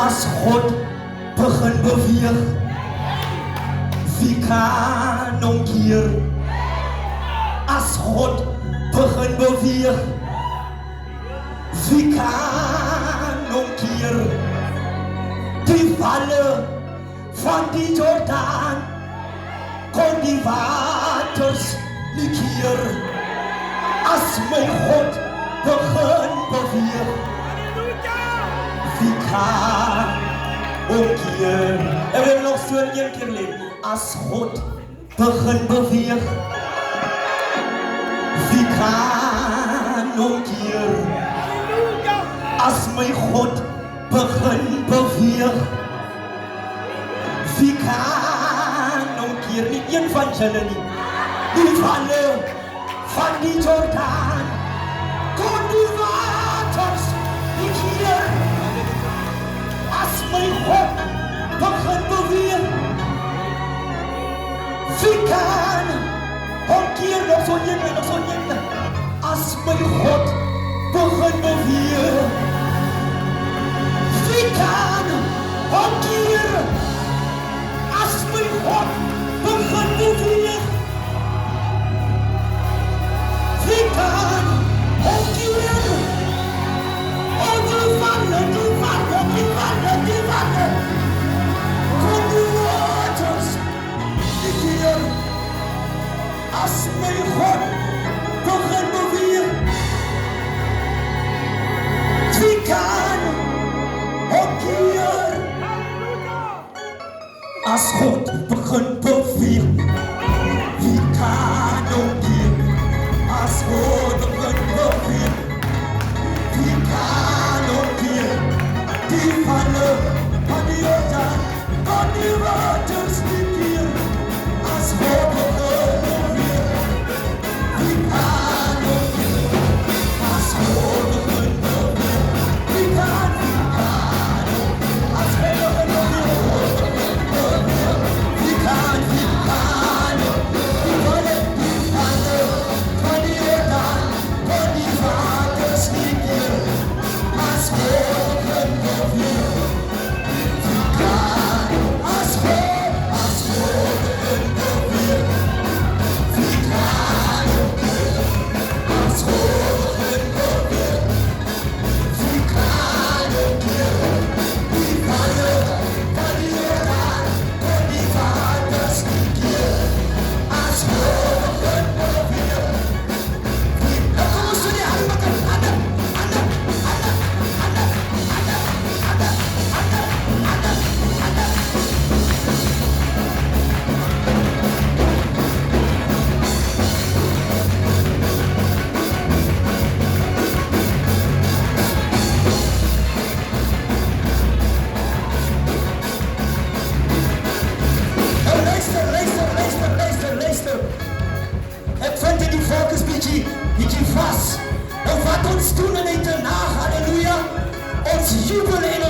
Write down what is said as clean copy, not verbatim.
As God begin beweeg, wie kan omkeer? As God begin beweeg, wie kan omkeer? Die walle van die Jordaan kon die waters nie keer. As my God begin beweeg, wie kan omkeer? En we hebben nog so een keer leer. As God begin beweeg, wie kan omkeer? As my God begin beweeg, wie kan omkeer? Nie een van julle nie. Die walle van die Jordaan kon die waters nie keer. As my God begin beweeg, wie kan omkeer? Nog so een. As my God begin beweeg, wie kan omkeer? As my God begin beweeg, wie kan omkeer? Oh, die walle kon die waters nie keer. As my God begin beweeg, wie kan omkeer? As God begin beweeg, wie kan omkeer? As God begin beweeg, wie kan omkeer? Die walle van die Jordaan kon die waters nie keer. As God begin beweeg, wie kan omkeer? As God begin beweeg, wie kan omkeer? As God begin beweeg, wie kan die walle van die Jordaan kon die waters nie keer. As God begin beweeg, wie kan? As God begin beweeg, wie kan omkeer? As God begin beweeg, wie kan omkeer? Die walle van die Jordaan kon die waters nie keer. As God begin beweeg, wie kan? Kom ons doen die handen mekaar. Handen. Luister. Ek vind dit die focus bietjie vas. En wat ons doen in die nacht, halleluja, ons jubel en